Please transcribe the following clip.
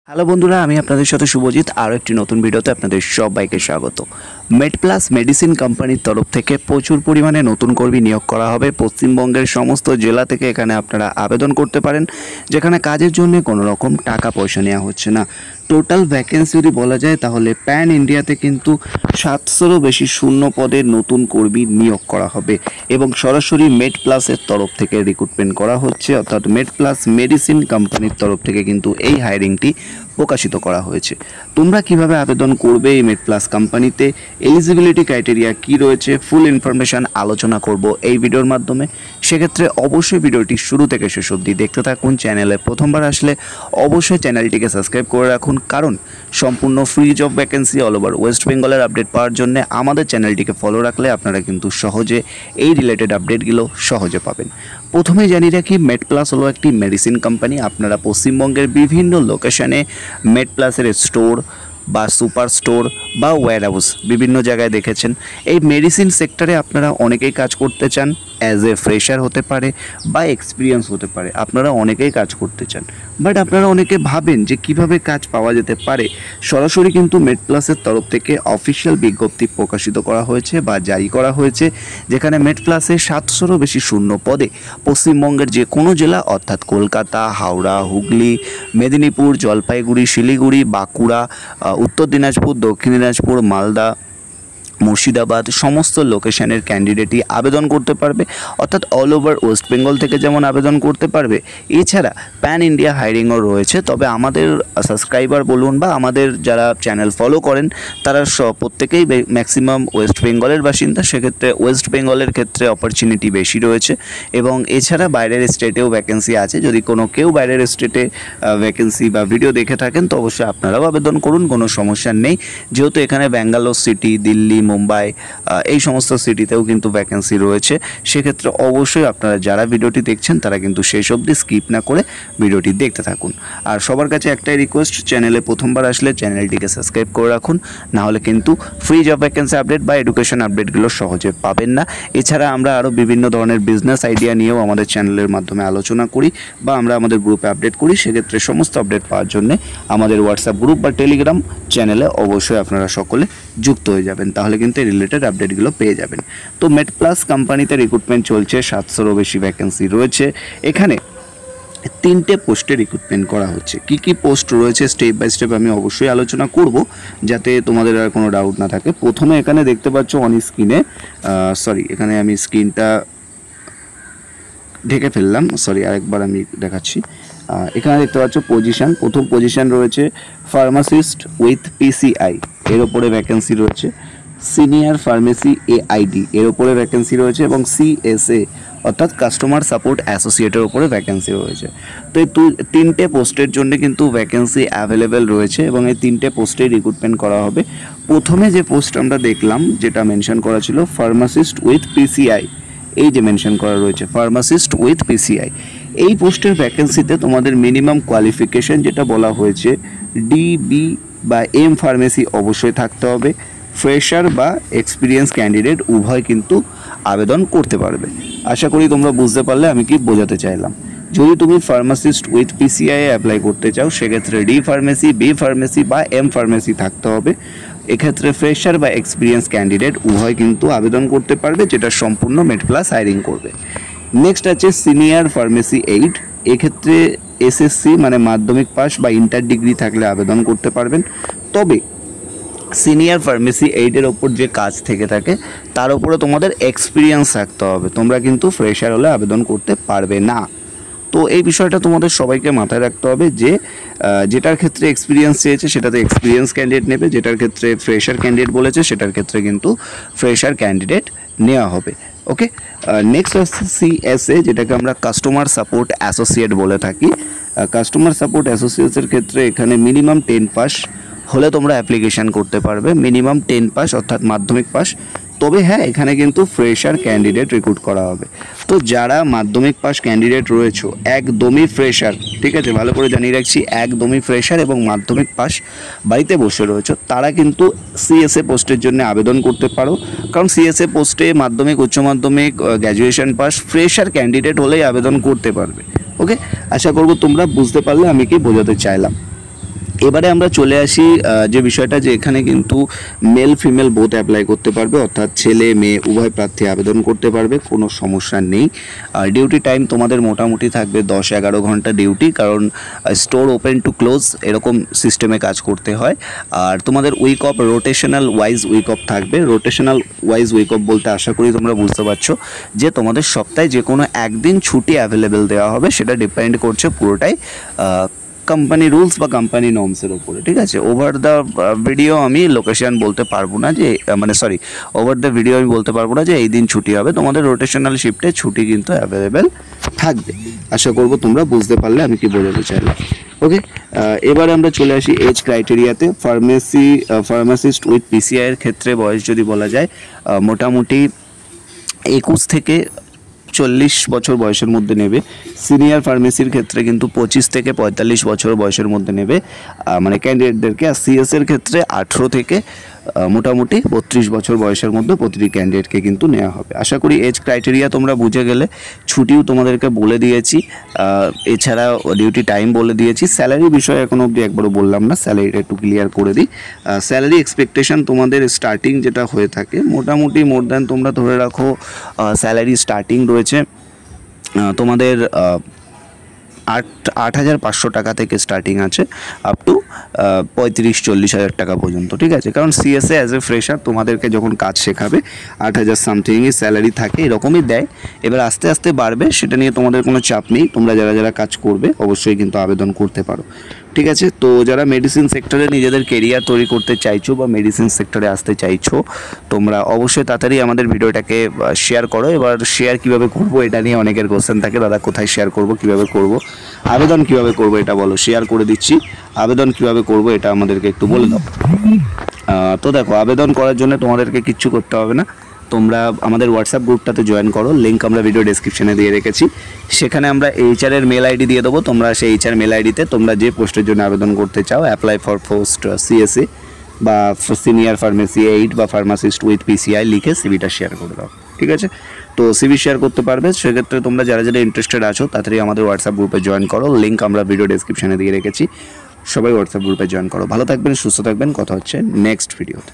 Hello বন্ধুরা, আমি আপনাদের সাথে শুভজিৎ। আরও একটি নতুন ভিডিওতে আপনাদের সবাইকে স্বাগত। মেডপ্লাস মেডিসিন কোম্পানির তরফ থেকে প্রচুর পরিমাণে নতুন কর্মী নিয়োগ করা হবে। পশ্চিমবঙ্গের সমস্ত জেলা থেকে এখানে আপনারা আবেদন করতে পারেন, যেখানে কাজের জন্য কোনো রকম টাকা পয়সা নেওয়া হচ্ছে না। টোটাল ভ্যাকেন্সি যদি বলা যায় তাহলে প্যান ইন্ডিয়াতে কিন্তু 700রও বেশি শূন্য পদে নতুন কর্মী নিয়োগ করা হবে এবং সরাসরি মেডপ্লাসের তরফ থেকে রিক্রুটমেন্ট করা হচ্ছে, অর্থাৎ মেডপ্লাস মেডিসিন কোম্পানির তরফ থেকে কিন্তু এই হায়ারিংটি প্রকাশিত করা হয়েছে। তোমরা কিভাবে আবেদন করবে এই মেডপ্লাস কোম্পানিতে, এলিজিবিলিটি ক্রাইটেরিয়া কি রয়েছে, ফুল ইনফরমেশান আলোচনা করব এই ভিডিওর মাধ্যমে। সেক্ষেত্রে অবশ্যই ভিডিওটি শুরু থেকে শেষ অবধি দেখতে থাকুন। চ্যানেলে প্রথমবার আসলে অবশ্যই চ্যানেলটিকে সাবস্ক্রাইব করে রাখুন, কারণ সম্পূর্ণ free job vacancy all over West বেঙ্গলের আপডেট পাওয়ার জন্য আমাদের চ্যানেলটিকে ফলো রাখলে আপনারা কিন্তু সহজে এই রিলেটেড আপডেটগুলো সহজে পাবেন। প্রথমে জানিয়ে রাখি, মেডপ্লাস হলো একটি মেডিসিন কোম্পানি। আপনারা পশ্চিমবঙ্গের বিভিন্ন লোকেশনে মেডপ্লাসের স্টোর বা সুপার স্টোর বা ওয়্যার হাউস বিভিন্ন জায়গায় দেখেছেন। এই মেডিসিন সেক্টরে আপনারা অনেকেই কাজ করতে চান, অ্যাজ এ ফ্রেশার হতে পারে বা এক্সপিরিয়েন্স হতে পারে, আপনারা অনেকেই কাজ করতে চান। বাট আপনারা অনেকে ভাবেন যে কিভাবে কাজ পাওয়া যেতে পারে। সরাসরি কিন্তু মেডপ্লাসের তরফ থেকে অফিসিয়াল বিজ্ঞপ্তি প্রকাশিত করা হয়েছে বা জারি করা হয়েছে, যেখানে মেডপ্লাসে 700রও বেশি শূন্য পদে পশ্চিমবঙ্গের যে কোনো জেলা, অর্থাৎ কলকাতা, হাওড়া, হুগলি, মেদিনীপুর, জলপাইগুড়ি, শিলিগুড়ি, বাঁকুড়া, উত্তর দিনাজপুর, দক্ষিণ দিনাজপুর, মালদা, মুর্শিদাবাদ সমস্ত লোকেশনের ক্যান্ডিডেটই আবেদন করতে পারবে, অর্থাৎ অল ওভার ওয়েস্ট বেঙ্গল থেকে যেমন আবেদন করতে পারবে, এছাড়া প্যান ইন্ডিয়া হায়ারিংও রয়েছে। তবে আমাদের সাবস্ক্রাইবার বলুন বা আমাদের যারা চ্যানেল ফলো করেন তারা প্রত্যেকেই ম্যাক্সিমাম ওয়েস্ট বেঙ্গলের বাসিন্দা। সেক্ষেত্রে ওয়েস্ট বেঙ্গলের ক্ষেত্রে অপরচুনিটি বেশি রয়েছে এবং এছাড়া বাইরের স্টেটেও ভ্যাকেন্সি আছে। যদি কেউ বাইরের স্টেটে ভ্যাকেন্সি বা ভিডিও দেখে থাকেন তো অবশ্যই আপনারাও আবেদন করুন, কোনো সমস্যা নেই। যেহেতু এখানে ব্যাঙ্গালোর সিটি, দিল্লি, মুম্বাই এই সমস্ত সিটিতেও কিন্তু ভ্যাকেন্সি রয়েছে। সেক্ষেত্রে অবশ্যই আপনারা যারা ভিডিওটি দেখছেন তারা কিন্তু শেষ অবধি স্কিপ না করে ভিডিওটি দেখতে থাকুন। আর সবার কাছে একটাই রিকোয়েস্ট, চ্যানেলে প্রথমবার আসলে চ্যানেলটিকে সাবস্ক্রাইব করে রাখুন, নাহলে কিন্তু ফ্রি জব ভ্যাকেন্সি আপডেট বা এডুকেশন আপডেটগুলো সহজে পাবেন না। এছাড়া আমরা আরও বিভিন্ন ধরনের বিজনেস আইডিয়া নিয়েও আমাদের চ্যানেলের মাধ্যমে আলোচনা করি বা আমরা আমাদের গ্রুপে আপডেট করি। সেক্ষেত্রে সমস্ত আপডেট পাওয়ার জন্য আমাদের হোয়াটসঅ্যাপ গ্রুপ বা টেলিগ্রাম চ্যানেলে অবশ্যই আপনারা সকলে যুক্ত হয়ে যাবেন, তাহলে কিন্তু এই রিলেটেড আপডেটগুলো পেয়ে যাবেন। তো মেডপ্লাস কোম্পানিতে রিক্রুটমেন্ট চলছে, 700রও বেশি ভ্যাকেন্সি রয়েছে। এখানে 3টে পোস্টে রিক্রুটমেন্ট করা হচ্ছে। কি কি পোস্ট রয়েছে স্টেপ বাই স্টেপ আমি অবশ্যই আলোচনা করব, যাতে তোমাদের আর কোনো ডাউট না থাকে। প্রথমে এখানে দেখতে পাচ্ছ অন স্ক্রিনে, এখানে আমি স্ক্রিনটা ঢেকে ফেললাম, আরেকবার আমি দেখাচ্ছি। এখানে দেখতে পাচ্ছ পজিশন, প্রথম পজিশন রয়েছে ফার্মাসিস্ট উইথ পিসিআই, এর ওপরে ভ্যাকেন্সি রয়েছে। সিনিয়র ফার্মেসি এআইডি এর ওপরে ভ্যাকেন্সি রয়েছে এবং সিএসএ অর্থাৎ কাস্টমার সাপোর্ট অ্যাসোসিয়েটের ওপরে ভ্যাকেন্সি রয়েছে। তো এই 3টে পোস্টের জন্য কিন্তু ভ্যাকেন্সি অ্যাভেলেবেল রয়েছে এবং এই 3টে পোস্টে রিক্রুটমেন্ট করা হবে। প্রথমে যে পোস্ট আমরা দেখলাম, যেটা মেনশন করা ছিল ফার্মাসিস্ট উইথ পিসিআই, এই যে মেনশন করা রয়েছে ফার্মাসিস্ট উইথ পিসিআই, এই পোস্টের ভ্যাকেন্সিতে তোমাদের মিনিমাম কোয়ালিফিকেশন যেটা বলা হয়েছে ডিবি বা এম ফার্মেসি অবশ্যই থাকতে হবে। ফ্রেশার বা এক্সপিরিয়েন্স ক্যান্ডিডেট উভয় কিন্তু আবেদন করতে পারবে। আশা করি তোমরা বুঝতে পারলে আমি কি বোঝাতে চাইলাম। যদি তুমি ফার্মাসিস্ট উইথ পিসিআই অ্যাপ্লাই করতে চাও, সেক্ষেত্রে ডি ফার্মেসি, বি ফার্মেসি বা এম ফার্মেসি থাকতে হবে। এক্ষেত্রে ফ্রেশার বা এক্সপিরিয়েন্স ক্যান্ডিডেট উভয় কিন্তু আবেদন করতে পারবে, যেটা সম্পূর্ণ মেডপ্লাস হায়ারিং করবে। নেক্সট আছে সিনিয়র ফার্মেসি এইড, এক্ষেত্রে এসএসসি মানে মাধ্যমিক পাস বা ইন্টার ডিগ্রি থাকলে আবেদন করতে পারবেন। তবে সিনিয়র ফার্মেসি এইডের ওপর যে কাজ থেকে থাকে তার উপরে তোমাদের এক্সপিরিয়েন্স থাকতে হবে, তোমরা কিন্তু ফ্রেশার হলে আবেদন করতে পারবে না। তো এই বিষয়টা তোমাদের সবাইকে মাথায় রাখতে হবে যে যেটার ক্ষেত্রে এক্সপিরিয়েন্স চেয়েছে সেটাতে এক্সপিরিয়েন্স ক্যান্ডিডেট নেবে, যেটার ক্ষেত্রে ফ্রেশার ক্যান্ডিডেট বলেছে সেটার ক্ষেত্রে কিন্তু ফ্রেশার ক্যান্ডিডেট নেওয়া হবে। ওকে, নেক্সট হচ্ছে সিএসএ, যেটাকে আমরা কাস্টমার সাপোর্ট অ্যাসোসিয়েট বলে থাকি। কাস্টমার সাপোর্ট অ্যাসোসিয়েটের ক্ষেত্রে এখানে মিনিমাম 10 পাস হলে তোমরা অ্যাপ্লিকেশান করতে পারবে, মিনিমাম 10 পাস অর্থাৎ মাধ্যমিক পাস। তবে হ্যাঁ, এখানে কিন্তু ফ্রেশার ক্যান্ডিডেট রিক্রুট করা হবে। তো যারা মাধ্যমিক পাস ক্যান্ডিডেট রয়েছে, একদমই ফ্রেশার, ঠিক আছে, ভালো করে জানিয়ে রাখছি, একদমই ফ্রেশার এবং মাধ্যমিক পাস বাড়িতে বসে রয়েছে, তারা কিন্তু সিএসএ পোস্টের জন্য আবেদন করতে পারো। কারণ সিএসএ পোস্টে মাধ্যমিক, উচ্চ মাধ্যমিক, গ্র্যাজুয়েশন পাস, ফ্রেশার ক্যান্ডিডেট হলেই আবেদন করতে পারবে। ওকে, আশা করব তোমরা বুঝতে পারলে আমি কি বোঝাতে চাইলাম। এবারে আমরা চলে আসি যে বিষয়টা, যে এখানে কিন্তু মেল ফিমেল বোথ অ্যাপ্লাই করতে পারবে, অর্থাৎ ছেলে মেয়ে উভয় প্রার্থী আবেদন করতে পারবে, কোনো সমস্যা নেই। আর ডিউটি টাইম তোমাদের মোটামুটি থাকবে 10-11 ঘন্টা ডিউটি, কারণ স্টোর ওপেন টু ক্লোজ এরকম সিস্টেমে কাজ করতে হয়। আর তোমাদের week off rotational wise week off থাকবে। রোটেশনাল ওয়াইজ উইক অফ বলতে আশা করি তোমরা বুঝতে পারছো যে তোমাদের সপ্তাহে যে কোনো একদিন ছুটি অ্যাভেলেবেল দেওয়া হবে, সেটা ডিপেন্ড করছে পুরোটাই কোম্পানি রুলস বা কোম্পানি নর্মসের উপরে, ঠিক আছে। ওভার দ্য ভিডিও আমি লোকেশন বলতে পারবো না যে ওভার দ্য ভিডিও আমি বলতে পারবো না যে এই দিন ছুটি হবে। তোমাদের রোটেশনাল শিফটে ছুটি কিন্তু অ্যাভেলেবেল থাকবে। আশা করবো তোমরা বুঝতে পারলে আমি কি বোঝাতে চাইলাম। ওকে, এবারে আমরা চলে আসি এজ ক্রাইটেরিয়াতে। ফার্মাসিস্ট উইথ পিসিআই এর ক্ষেত্রে বয়স যদি বলা যায় মোটামুটি 21 থেকে 40 বছর বয়সের মধ্যে নেবে। সিনিয়র ফার্মেসির ক্ষেত্রে কিন্তু 25 থেকে 45 বছর বয়সের মধ্যে নেবে মানে ক্যান্ডিডেটদেরকে। আর সিএস এর ক্ষেত্রে 18 থেকে মোটামুটি 32 বছর বয়সের মধ্যে প্রতিটি ক্যান্ডিডেটকে কিন্তু নেওয়া হবে। আশা করি এজ ক্রাইটেরিয়া তোমরা বুঝে গেলে। ছুটিও তোমাদেরকে বলে দিয়েছি, এছাড়া ডিউটি টাইম বলে দিয়েছি। স্যালারি বিষয়ে এখন অবধি একবারও বললাম না, স্যালারিটা একটু ক্লিয়ার করে দিই। স্যালারি এক্সপেকটেশন তোমাদের স্টার্টিং যেটা হয়ে থাকে মোটামুটি মোর দ্যান তোমরা ধরে রাখো স্যালারি স্টার্টিং রয়েছে তোমাদের 8,500 টাকা থেকে স্টার্টিং আছে আপ টু 35-40 হাজার টাকা পর্যন্ত, ঠিক আছে। কারণ সিএসএ অ্যাজ এ ফ্রেশার তোমাদেরকে যখন কাজ শেখাবে 8,000 সামথিংই স্যালারি থাকে, এরকমই দেয়। এবার আস্তে আস্তে বাড়বে, সেটা নিয়ে তোমাদের কোনো চাপ নেই। তোমরা যারা যারা কাজ করবে অবশ্যই কিন্তু আবেদন করতে পারো, ঠিক আছে। তো যারা মেডিসিন সেক্টরে নিজেদের কেরিয়ার তৈরি করতে চাইছো বা মেডিসিন সেক্টরে আসতে চাইছো, তোমরা অবশ্যই তাড়াতাড়ি আমাদের ভিডিওটাকে শেয়ার করো। এবার শেয়ার কিভাবে করবো এটা নিয়ে অনেকের কোশ্চেন থাকে, দাদা কোথায় শেয়ার করব, কিভাবে করব, আবেদন কিভাবে করব এটা বলো। শেয়ার করে দিচ্ছি, আবেদন কিভাবে করব এটা আমাদেরকে একটু বলে দাও। তো দেখো, আবেদন করার জন্য তোমাদেরকে কিচ্ছু করতে হবে না। তোমরা আমাদের হোয়াটসঅ্যাপ গ্রুপটাতে জয়েন করো, লিঙ্ক আমরা ভিডিও ডেসক্রিপশনে দিয়ে রেখেছি। সেখানে আমরা এইচআর এর মেল আইডি দিয়ে দেবো। তোমরা সেই এইচআর মেল আইডিতে তোমরা যে পোস্টের জন্য আবেদন করতে চাও, অ্যাপ্লাই ফর পোস্ট সিএসএ বা সিনিয়র ফার্মেসি 8 বা ফার্মাসিস্ট উইথ পিসিআই লিখে সিভিটা শেয়ার করে দাও, ঠিক আছে। তো সিভি শেয়ার করতে পারবে। সেক্ষেত্রে তোমরা যারা যারা ইন্টারেস্টেড আছো তাড়াতাড়ি আমাদের হোয়াটসঅ্যাপ গ্রুপে জয়েন করো, লিঙ্ক আমরা ভিডিও ডেসক্রিপশনে দিয়ে রেখেছি। সবাই হোয়াটসঅ্যাপ গ্রুপে জয়েন করো। ভালো থাকবেন, সুস্থ থাকবেন, কথা হচ্ছে নেক্সট ভিডিওতে।